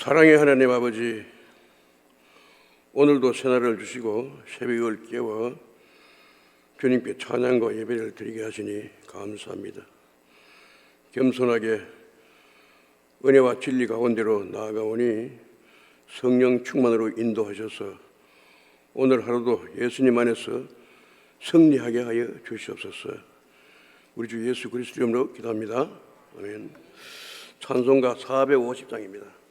사랑의 하나님 아버지, 오늘도 새날을 주시고 새벽을 깨워 주님께 찬양과 예배를 드리게 하시니 감사합니다. 겸손하게 은혜와 진리 가운데로 나아가오니 성령 충만으로 인도하셔서 오늘 하루도 예수님 안에서 승리하게 하여 주시옵소서. 우리 주 예수 그리스도 이름으로 기도합니다. 아멘. 찬송가 450장입니다.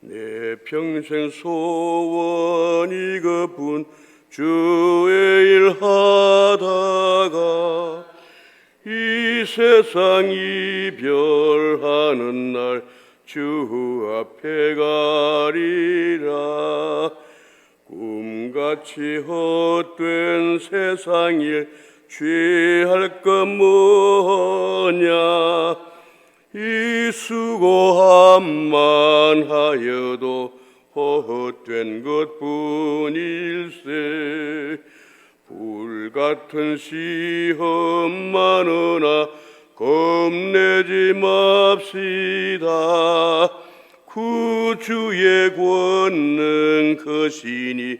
내 평생 소원이 그뿐 주의 일 하다가 이 세상 이별하는 날 주 앞에 가리라. 꿈같이 헛된 세상 일 취할 것 뭐냐. 이 수고함만 하여도 헛된 것뿐일세. 불같은 시험 많으나 겁내지 맙시다. 구주의 권능 크시니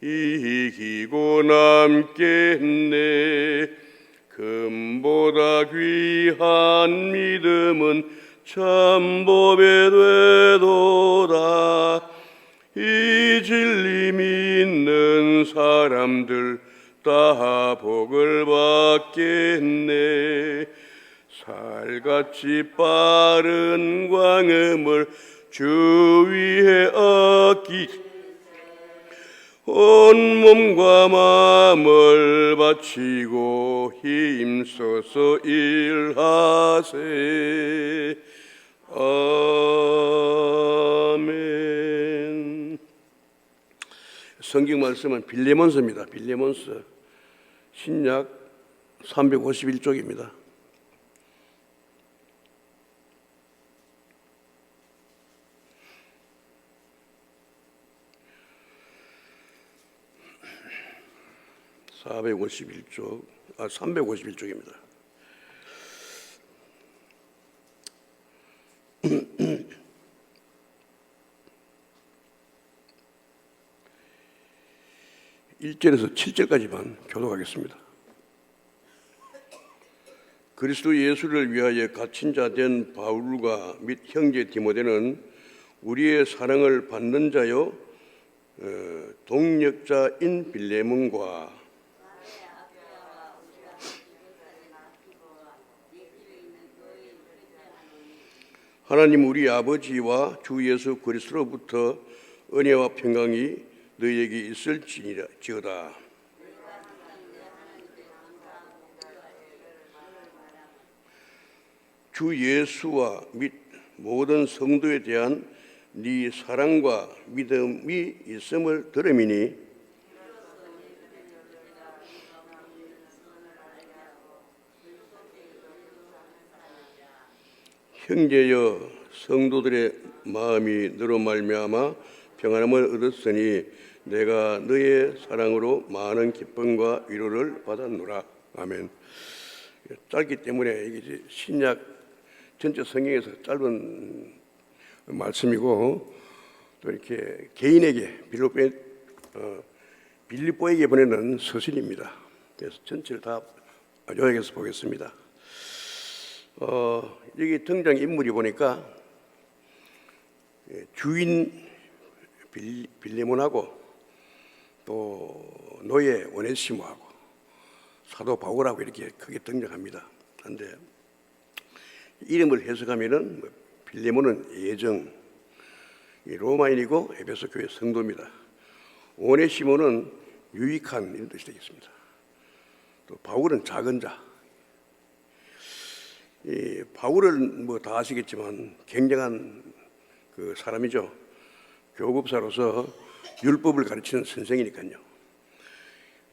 이기고 남겠네. 금보다 귀한 믿음은 참 법에 되도다. 이 진리 믿는 사람들 다 복을 받겠네. 살같이 빠른 광음을 주 위에 얻기 온 몸과 마음을 바치고 힘써서 일하세. 아멘. 성경 말씀은 빌레몬서입니다. 빌레몬서 신약 351쪽입니다. (451쪽) 351쪽입니다. (1절에서) (7절까지만) 교독하겠습니다. 그리스도 예수를 위하여 갇힌 자 된 바울과 및 형제 디모데는 우리의 사랑을 받는 자요 동력자인 빌레몬과 하나님 우리 아버지와 주 예수 그리스도로부터 은혜와 평강이 너희에게 있을지어다. 주 예수와 및 모든 성도에 대한 네 사랑과 믿음이 있음을 들음이니 형제여 성도들의 마음이 너로 말미암아 평안함을 얻었으니 내가 너의 사랑으로 많은 기쁨과 위로를 받았노라. 아멘. 짧기 때문에 이게 신약 전체 성경에서 짧은 말씀이고 또 이렇게 개인에게 빌립보에게 보내는 서신입니다. 그래서 전체를 다 요약해서 보겠습니다. 여기 등장 인물이 보니까 주인 빌레몬하고 또 노예 오네시모하고 사도 바울하고 이렇게 크게 등장합니다. 그런데 이름을 해석하면은 빌레몬은 예정, 로마인이고 에베소 교회 성도입니다. 오네시모는 유익한 이런 뜻이 되겠습니다. 또 바울은 작은 자. 바울은 뭐 다 아시겠지만 굉장한 그 사람이죠. 교급사로서 율법을 가르치는 선생이니까요.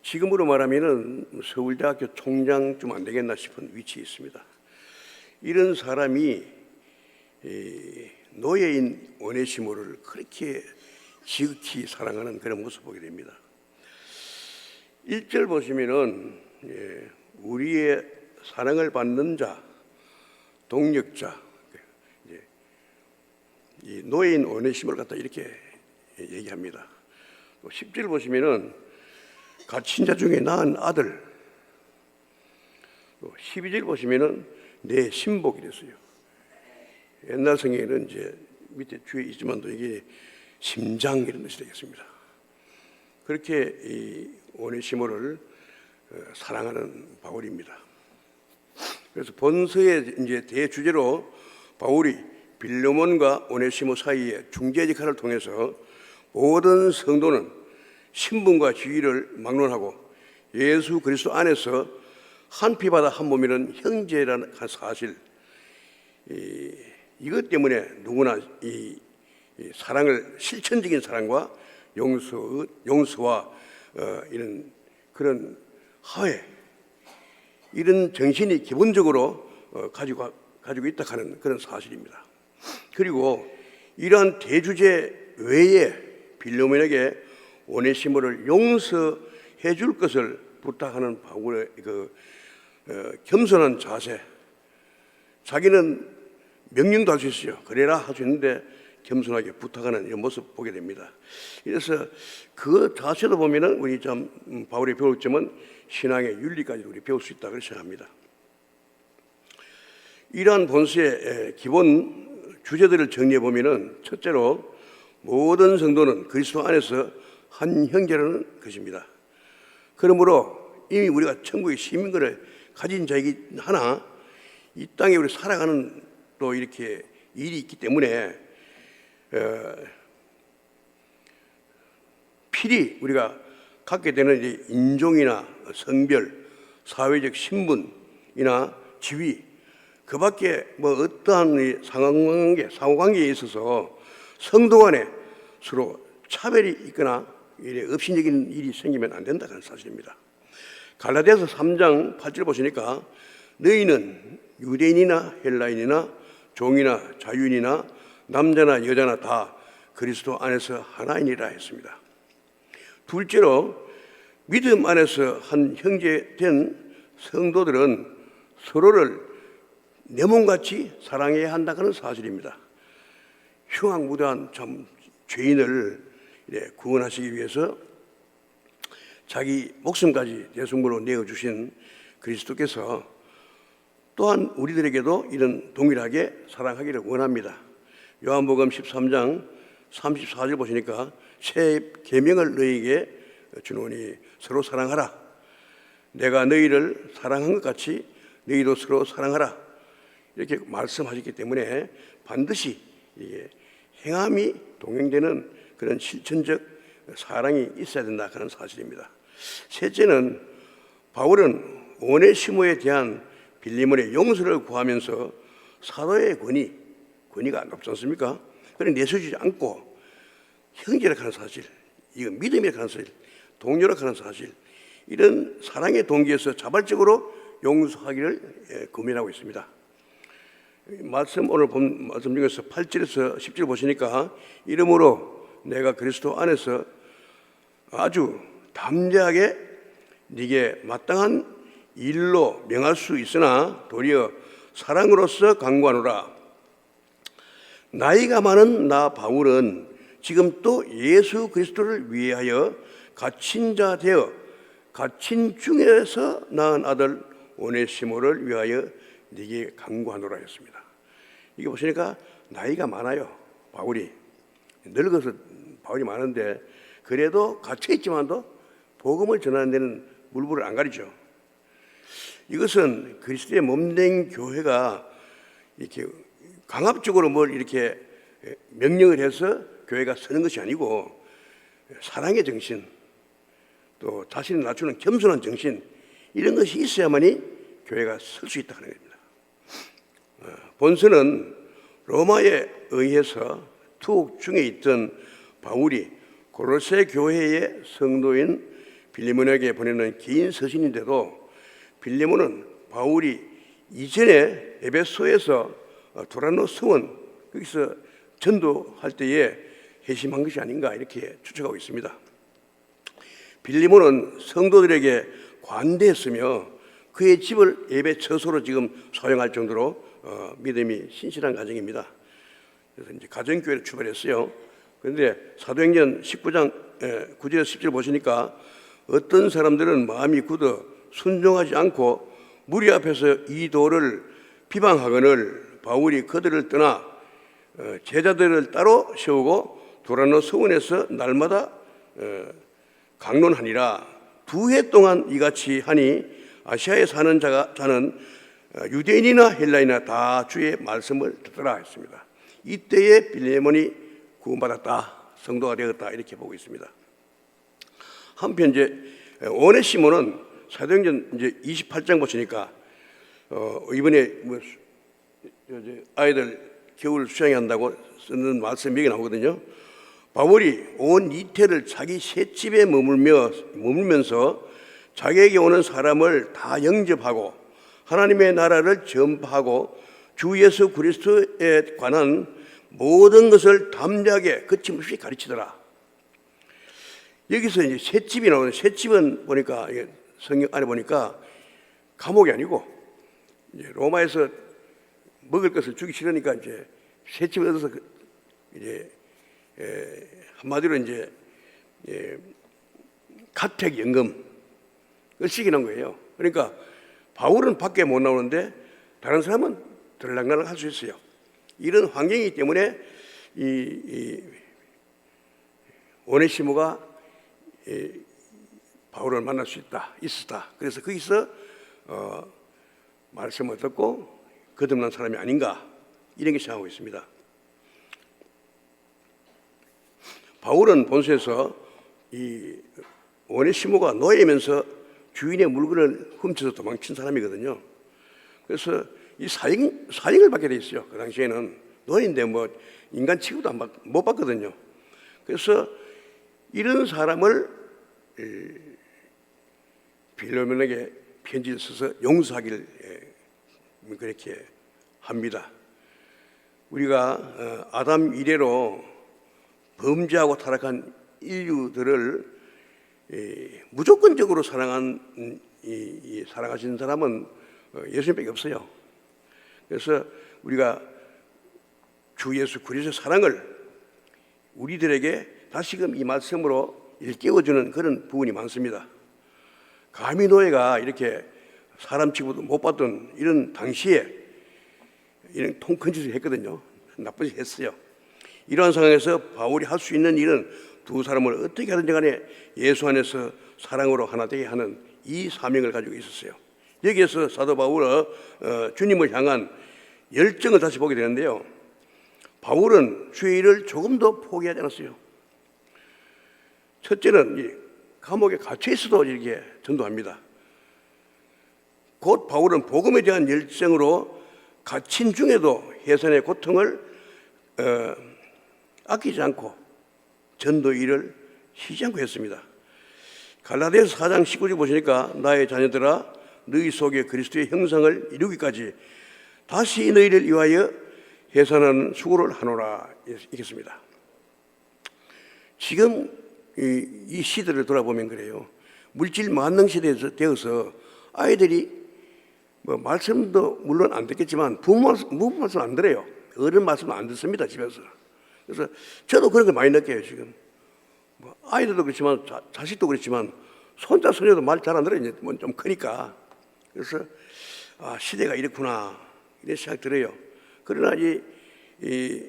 지금으로 말하면은 서울대학교 총장 좀 안 되겠나 싶은 위치에 있습니다. 이런 사람이 노예인 오네시모를 그렇게 지극히 사랑하는 그런 모습을 보게 됩니다. 1절 보시면은 우리의 사랑을 받는 자, 동력자, 이 노예인 오네시모를 갖다 이렇게 얘기합니다. 또 10절 보시면은 갇힌 자 중에 낳은 아들, 또 12절 보시면은 내 신복이 됐어요. 옛날 성경에는 이제 밑에 뒤에 있지만도 이게 심장 이런 뜻이 되겠습니다. 그렇게 이 오네시모를 사랑하는 바울입니다. 그래서 본서의 이제 대주제로 바울이 빌레몬과 오네시모 사이의 중재 역할을 통해서 모든 성도는 신분과 지위를 막론하고 예수 그리스도 안에서 한 피바다 한 몸이라는 형제라는 사실, 이것 때문에 누구나 이 사랑을, 실천적인 사랑과 용서와 이런 그런 화해, 이런 정신이 기본적으로 가지고 있다 하는 그런 사실입니다. 그리고 이러한 대주제 외에 빌레몬에게 오네시모를 용서해 줄 것을 부탁하는 바울의 그 겸손한 자세, 자기는 명령도 할 수 있어요. 그래라 할 수 있는데 겸손하게 부탁하는 이런 모습 보게 됩니다. 그래서 그 자세도 보면은 우리 참 바울이 배울 점은 신앙의 윤리까지 우리 배울 수 있다 그렇게 생각합니다. 이러한 본서의 기본 주제들을 정리해 보면은 첫째로 모든 성도는 그리스도 안에서 한 형제라는 것입니다. 그러므로 이미 우리가 천국의 시민권을 가진 자이긴 하나 이 땅에 우리 살아가는 또 이렇게 일이 있기 때문에 필히 우리가 갖게 되는 이제 인종이나 성별, 사회적 신분이나 지위, 그 밖에 뭐 어떠한 상호관계에 있어서 성도 간에 서로 차별이 있거나 이래 업신여기는 일이 생기면 안 된다는 사실입니다. 갈라디아서 3장 8절 보시니까 너희는 유대인이나 헬라인이나 종이나 자유인이나 남자나 여자나 다 그리스도 안에서 하나이니라 했습니다. 둘째로 믿음 안에서 한 형제 된 성도들은 서로를 내 몸같이 사랑해야 한다는 사실입니다. 흉악무도한 참 죄인을 구원하시기 위해서 자기 목숨까지 대속물로 내어주신 그리스도께서 또한 우리들에게도 이런 동일하게 사랑하기를 원합니다. 요한복음 13장 34절 보시니까 새 계명을 너희에게 주노니 서로 사랑하라. 내가 너희를 사랑한 것 같이 너희도 서로 사랑하라. 이렇게 말씀하셨기 때문에 반드시 이게 행함이 동행되는 그런 실천적 사랑이 있어야 된다 하는 사실입니다. 셋째는 바울은 오네시모에 대한 빌레몬의 용서를 구하면서 사도의 권위가 높지 않습니까? 그래 내세우지 않고 형제라 하는 사실, 이거 믿음이라 하는 사실, 동료라 하는 사실, 이런 사랑의 동기에서 자발적으로 용서하기를 금연하고 있습니다. 오늘 본 말씀 중에서 8절에서 10절 보시니까 이러므로 내가 그리스도 안에서 아주 담대하게 네게 마땅한 일로 명할 수 있으나 도리어 사랑으로서 강구하노라. 나이가 많은 나 바울은 지금 또 예수 그리스도를 위하여 갇힌 자 되어 갇힌 중에서 낳은 아들 오네시모를 위하여 네게 강구하노라 했습니다. 이게 보시니까 나이가 많아요. 바울이 늙어서 바울이 많은데 그래도 갇혀 있지만도 복음을 전하는 데는 물불을 안 가리죠. 이것은 그리스도의 몸된 교회가 이렇게 강압적으로 뭘 이렇게 명령을 해서 교회가 서는 것이 아니고 사랑의 정신, 또 자신을 낮추는 겸손한 정신, 이런 것이 있어야만이 교회가 설 수 있다 하는 겁니다. 본서는 로마에 의해서 투옥 중에 있던 바울이 고로새 교회의 성도인 빌레몬에게 보내는 긴 서신인데도 빌레몬은 바울이 이전에 에베소에서 두란노 서원 거기서 전도할 때에 회심한 것이 아닌가 이렇게 추측하고 있습니다. 빌리몬은 성도들에게 관대했으며 그의 집을 예배 처소로 지금 사용할 정도로 믿음이 신실한 가정입니다. 그래서 이제 가정교회를 출발했어요. 그런데 사도행전 19장 9절에서 10절 보시니까 어떤 사람들은 마음이 굳어 순종하지 않고 무리 앞에서 이 도를 비방하거늘 바울이 그들을 떠나 제자들을 따로 세우고 두란노 서원에서 날마다 강론하니라. 2해 동안 이같이 하니 아시아에 사는 자는 유대인이나 헬라인이나 다 주의 말씀을 듣더라 했습니다. 이때에 빌레몬이 구원받았다, 성도가 되었다 이렇게 보고 있습니다. 한편 이제 오네시모는 사도행전 이제 28장 보시니까 이번에 뭐 아이들 겨울 수양한다고 쓰는 말씀 여기 나오거든요. 바울이 온 이태를 자기 셋집에 머물면서 자기에게 오는 사람을 다 영접하고 하나님의 나라를 전파하고 주 예수 그리스도에 관한 모든 것을 담대하게 거침없이 가르치더라. 여기서 이제 셋집이 나오는, 셋집은 보니까 성경 안에 보니까 감옥이 아니고 이제 로마에서 먹을 것을 주기 싫으니까 이제 셋집을 얻어서 이제 한마디로 이제 가택연금을 시키는 거예요. 그러니까 바울은 밖에 못 나오는데 다른 사람은 들락날락 할 수 있어요. 이런 환경이기 때문에 이 오네시모가 바울을 만날 수 있었다. 그래서 거기서 말씀을 듣고 거듭난 사람이 아닌가 이런 게 생각하고 있습니다. 바울은 본서에서 이 오네시모가 노예면서 주인의 물건을 훔쳐서 도망친 사람이거든요. 그래서 이 사형을 받게 돼 있어요. 그 당시에는 노예인데 뭐 인간 취급도 못 받거든요. 그래서 이런 사람을 빌레몬에게 편지를 써서 용서하기를 그렇게 합니다. 우리가 아담 이래로 범죄하고 타락한 인류들을 무조건적으로 사랑하시는 사람은 예수님밖에 없어요. 그래서 우리가 주 예수 그리스도의 사랑을 우리들에게 다시금 이 말씀으로 일깨워주는 그런 부분이 많습니다. 감히 노예가 이렇게 사람 취급도 못 받던 이런 당시에 이런 통큰 짓을 했거든요. 나쁜 짓을 했어요. 이러한 상황에서 바울이 할 수 있는 일은 두 사람을 어떻게 하든지 간에 예수 안에서 사랑으로 하나 되게 하는 이 사명을 가지고 있었어요. 여기에서 사도 바울은 주님을 향한 열정을 다시 보게 되는데요. 바울은 주의 일을 조금도 포기하지 않았어요. 첫째는 감옥에 갇혀 있어도 이렇게 전도합니다. 곧 바울은 복음에 대한 열정으로 갇힌 중에도 해산의 고통을 아끼지 않고 전도 일을 쉬지 않고 했습니다. 갈라디아서 4장 19절 보시니까 나의 자녀들아 너희 속에 그리스도의 형상을 이루기까지 다시 너희를 위하여 해산하는 수고를 하노라 이겠습니다. 지금 이 시대를 돌아보면 그래요. 물질 만능 시대에 되어서 아이들이 뭐 말씀도 물론 안 듣겠지만 부모 말씀 안 들어요. 어른 말씀도 안 듣습니다 집에서. 그래서 저도 그런 걸 많이 느껴요 지금. 뭐 아이들도 그렇지만 자식도 그렇지만 손자 손녀도 말 잘 안 들어요. 이제 뭐 좀 크니까. 그래서 시대가 이렇구나 이런 생각 들어요. 그러나 이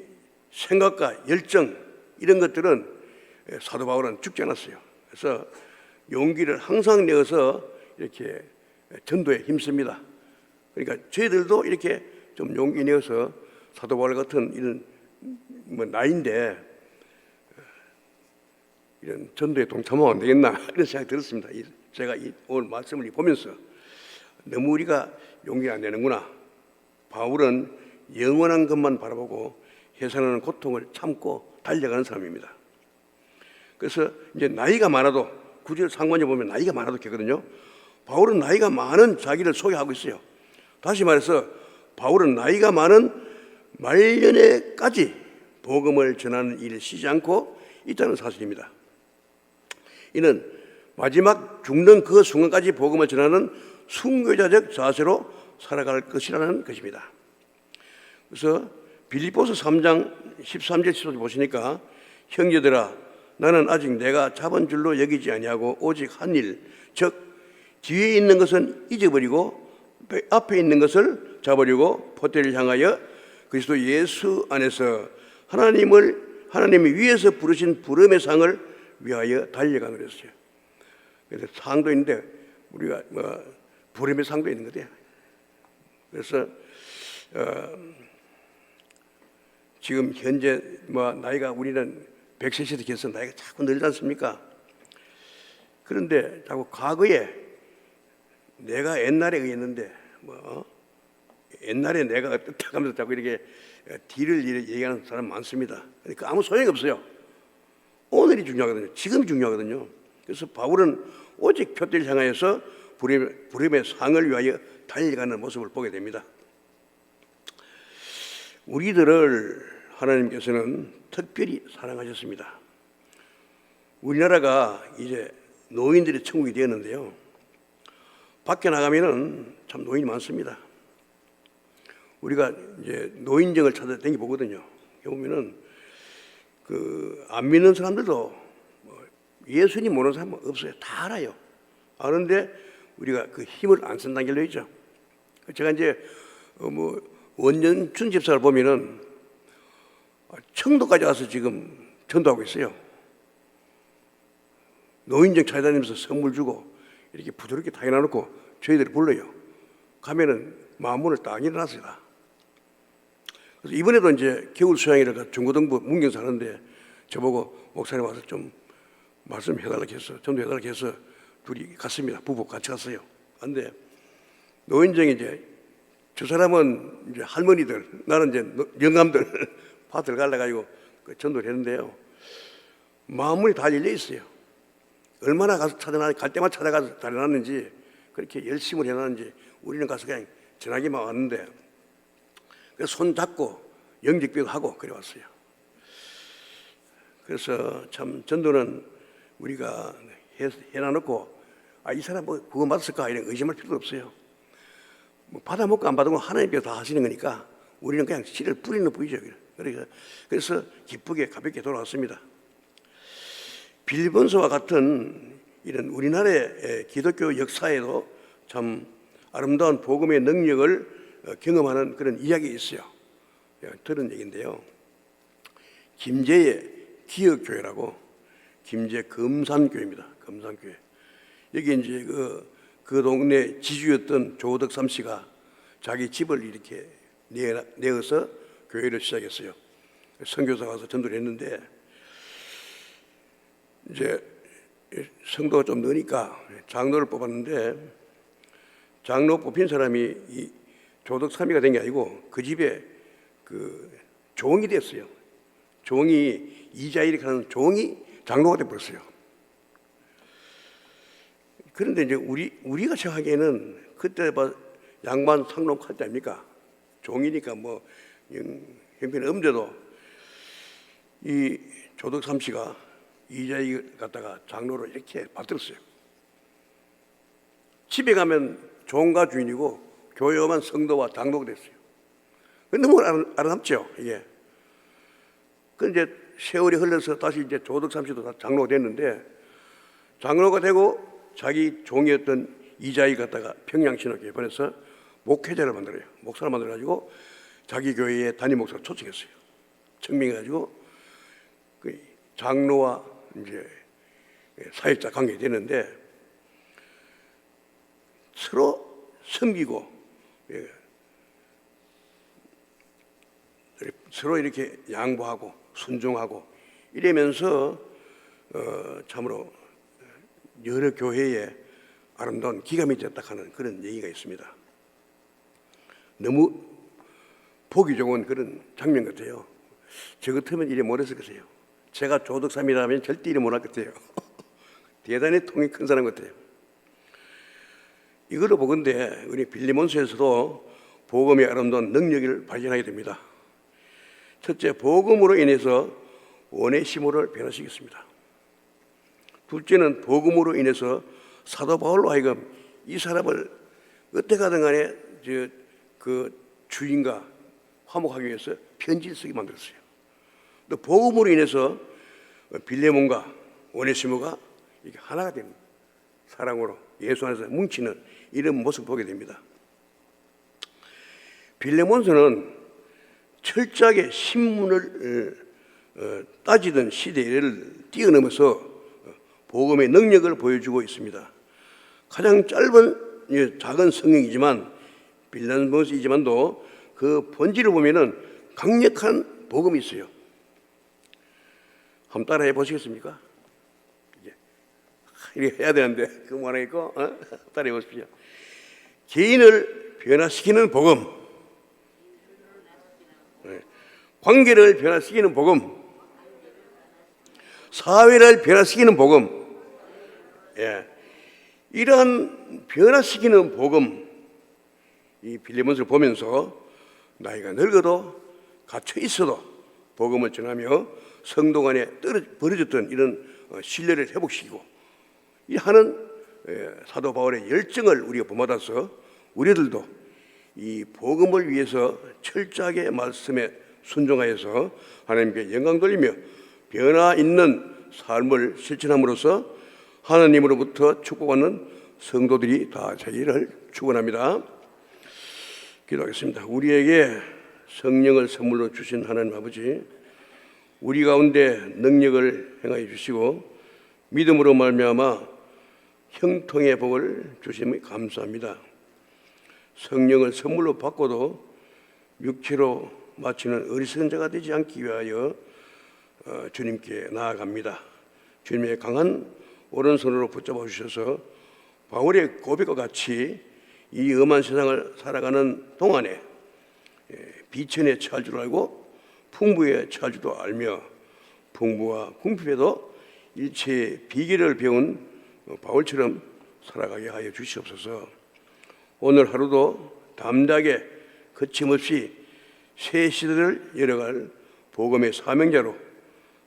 생각과 열정 이런 것들은 사도 바울은 죽지 않았어요. 그래서 용기를 항상 내어서 이렇게 전도에 힘씁니다. 그러니까 저희들도 이렇게 좀 용기 내어서 사도 바울 같은 이런 뭐 나이인데 이런 전도에 동참하면 안 되겠나 이런 생각이 들었습니다. 제가 오늘 말씀을 보면서 너무 우리가 용기가 안 되는구나. 바울은 영원한 것만 바라보고 해산하는 고통을 참고 달려가는 사람입니다. 그래서 이제 나이가 많아도 구절 상관에 보면 나이가 많아도 그렇거든요. 바울은 나이가 많은 자기를 소개하고 있어요. 다시 말해서 바울은 나이가 많은 말년에까지 복음을 전하는 일을 쉬지 않고 있다는 사실입니다. 이는 마지막 죽는 그 순간까지 복음을 전하는 순교자적 자세로 살아갈 것이라는 것입니다. 그래서 빌립보서 3장 13절 14절 보시니까 형제들아 나는 아직 내가 잡은 줄로 여기지 아니하고 오직 한 일, 즉 뒤에 있는 것은 잊어버리고 앞에 있는 것을 잡으려고 포대를 향하여 그리스도 예수 안에서 하나님이 위에서 부르신 부름의 상을 위하여 달려가는 것이죠. 그래서 상도 있는데 우리가 부름의 상도 있는 거죠. 그래서 지금 현재 나이가 우리는 100세시도 돼서 나이가 자꾸 늘지 않습니까? 그런데 자꾸 과거에 내가 옛날에 의했는데 옛날에 내가 어떻게 하면서 자꾸 이렇게 뒤를 얘기하는 사람 많습니다. 그러니까 아무 소용이 없어요. 오늘이 중요하거든요. 지금이 중요하거든요. 그래서 바울은 오직 표대를 향하여서 부름의 상을 위하여 달려가는 모습을 보게 됩니다. 우리들을 하나님께서는 특별히 사랑하셨습니다. 우리나라가 이제 노인들의 천국이 되었는데요. 밖에 나가면은 참 노인이 많습니다. 우리가 이제 노인정을 찾아 다니 보거든요. 보면은 안 믿는 사람들도 예수님 모르는 사람은 없어요. 다 알아요. 아는데 우리가 그 힘을 안 쓴다는 게 있죠. 제가 이제 원년춘 집사를 보면은 청도까지 와서 지금 전도하고 있어요. 노인정 찾아다니면서 선물 주고 이렇게 부드럽게 당해놔놓고 저희들이 불러요. 가면은 마음문을 딱 일어났어요. 그래서 이번에도 이제 겨울 수양이라가 중고등부 문경 사는데 저보고 목사님 와서 좀 말씀해달라고 해서 전도해달라고 해서 둘이 갔습니다. 부부 같이 갔어요. 근데 노인정에 이제 저 사람은 이제 할머니들, 나는 이제 영감들 밭을 갈라가지고 전도를 했는데요. 마음문이 다 열려 있어요. 얼마나 가서 갈 때마다 찾아가서 다녀놨는지 그렇게 열심히 해놨는지 우리는 가서 그냥 전화기만 왔는데 그래서 손 잡고 영접기도 하고 그래 왔어요. 그래서 참 전도는 우리가 해놔놓고 이 사람 그거 맞았을까 이런 의심할 필요도 없어요. 받아먹고 안 받아먹고 하나님께서 다 하시는 거니까 우리는 그냥 씨를 뿌리는 뿌이죠. 그래서 기쁘게 가볍게 돌아왔습니다. 빌립보서와 같은 이런 우리나라의 기독교 역사에도 참 아름다운 복음의 능력을 경험하는 그런 이야기가 있어요. 들은 얘기인데요. 김제의 기억교회라고 김제 금산교회입니다. 금산교회. 여기 이제 그 동네 지주였던 조덕삼 씨가 자기 집을 이렇게 내어서 교회를 시작했어요. 선교사 가서 전도를 했는데 이제 성도가 좀 느니까 장로를 뽑았는데 장로 뽑힌 사람이 이 조덕삼이가 된 게 아니고 그 집에 종이 됐어요. 종이 이자일이라고 하는 종이 장로가 돼버렸어요. 그런데 이제 우리가 생각하기에는 그때 양반 상록 할 때 아닙니까? 종이니까 형편이 없는데도 이 조덕삼 씨가 이자일 갖다가 장로로 이렇게 받들었어요. 집에 가면 종과 주인이고 교회 오면 성도와 장로가 됐어요. 너무 아름답죠, 이게. 그런데 이제 세월이 흘러서 다시 이제 조덕삼 씨도 다 장로가 됐는데 장로가 되고 자기 종이었던 이자일 갖다가 평양신학교에 보내서 목회자를 만들어요. 목사를 만들어가지고 자기 교회에 담임 목사를 초청했어요. 청명해가지고 그 장로와 이제 사역자 관계가 되는데 서로 섬기고 서로 이렇게 양보하고 순종하고 이러면서 참으로 여러 교회에 아름다운 기감이 됐다 하는 그런 얘기가 있습니다. 너무 보기 좋은 그런 장면 같아요. 저 같으면 이래 못했을 것이에요. 제가 조덕삼이라면 절대 이래 못할 것 같아요. 대단히 통이 큰 사람 같아요. 이걸로 보건대 우리 빌리몬서에서도 복음의 아름다운 능력을 발견하게 됩니다. 첫째, 복음으로 인해서 오네시모를 변화시켰습니다. 둘째는 복음으로 인해서 사도 바울로 하여금 이 사람을 어떻게 하든 간에 그 주인과 화목하기 위해서 편지를 쓰게 만들었어요. 또 복음으로 인해서 빌레몬과 오네시모가 이게 하나가 됩니다. 사랑으로 예수 안에서 뭉치는 이런 모습을 보게 됩니다. 빌레몬서는 철저하게 신문을 따지던 시대를 뛰어넘어서 복음의 능력을 보여주고 있습니다. 가장 짧은 작은 성경이지만 빌레몬서이지만도 그 본질을 보면은 강력한 복음이 있어요. 한번 따라해 보시겠습니까? 이렇게 해야 되는데 그거 뭐 하겠고 따라해 보십시오. 개인을 변화시키는 복음, 관계를 변화시키는 복음, 사회를 변화시키는 복음. 이러한 변화시키는 복음, 이 빌레몬서를 보면서 나이가 늙어도 갇혀 있어도 복음을 전하며 성도 간에 벌어졌던 이런 신뢰를 회복시키고 이 하는 사도 바울의 열정을 우리가 본받아서 우리들도 이 복음을 위해서 철저하게 말씀에 순종하여서 하나님께 영광 돌리며 변화 있는 삶을 실천함으로써 하나님으로부터 축복받는 성도들이 다 되기를 축원합니다. 기도하겠습니다. 우리에게 성령을 선물로 주신 하나님 아버지, 우리 가운데 능력을 행하여 주시고 믿음으로 말미암아 형통의 복을 주심에 감사합니다. 성령을 선물로 받고도 육체로 마치는 어리석은 자가 되지 않기 위하여 주님께 나아갑니다. 주님의 강한 오른손으로 붙잡아 주셔서 바울의 고백과 같이 이 엄한 세상을 살아가는 동안에 비천에 처할 줄 알고 풍부에 처할 줄도 알며 풍부와 궁핍에도 일체의 비결을 배운 바울처럼 살아가게 하여 주시옵소서. 오늘 하루도 담대하게 거침없이 새 시대를 열어갈 복음의 사명자로,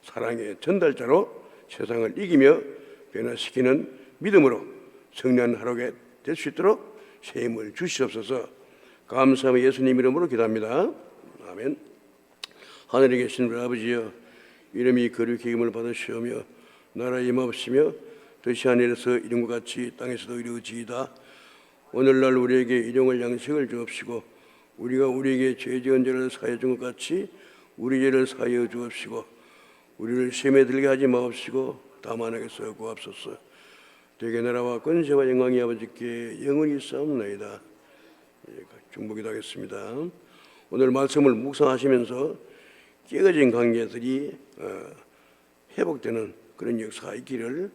사랑의 전달자로 세상을 이기며 변화시키는 믿음으로 승리한 하루가 될 수 있도록 새 힘을 주시옵소서. 감사하며 예수님 이름으로 기도합니다. 아멘. 하늘에 계신 우리 아버지여, 이름이 거룩히 여김을 받으시오며 나라 임하옵시며 뜻이 하늘에서 이룬과 같이 땅에서도 이루어지이다. 오늘날 우리에게 일용할 양식을 주옵시고 우리가 우리에게 죄 지은 죄를 사하여 준 것 같이 우리 죄를 사하여 주옵시고 우리를 시험에 들게 하지 마옵시고 다만 악에서 구하옵소서. 대개 나라와 권세와 영광이 아버지께 영원히 있사옵나이다. 중보기도 하겠습니다. 오늘 말씀을 묵상하시면서 깨어진 관계들이 회복되는 그런 역사가 있기를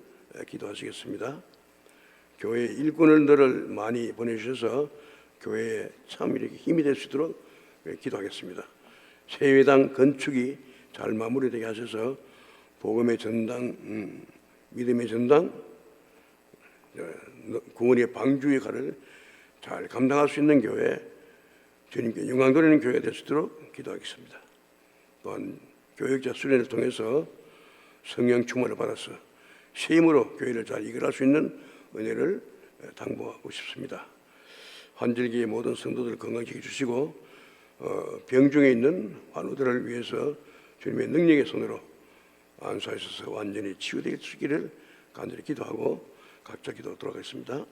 기도하시겠습니다. 교회 일꾼들을 많이 보내주셔서 교회에 참 이렇게 힘이 될 수 있도록 기도하겠습니다. 세회당 건축이 잘 마무리되게 하셔서 복음의 전당, 믿음의 전당, 구원의 방주의 칼을 잘 감당할 수 있는 교회, 주님께 영광 돌리는 교회가 될 수 있도록 기도하겠습니다. 또한 교역자 수련을 통해서 성령 충만을 받아서 새 힘으로 교회를 잘 이끌할 수 있는 은혜를 당부하고 싶습니다. 환절기의 모든 성도들 건강케 주시고 병중에 있는 환우들을 위해서 주님의 능력의 손으로 안수하셔서 완전히 치유되게 주시기를 간절히 기도하고 각자 기도 돌아가겠습니다.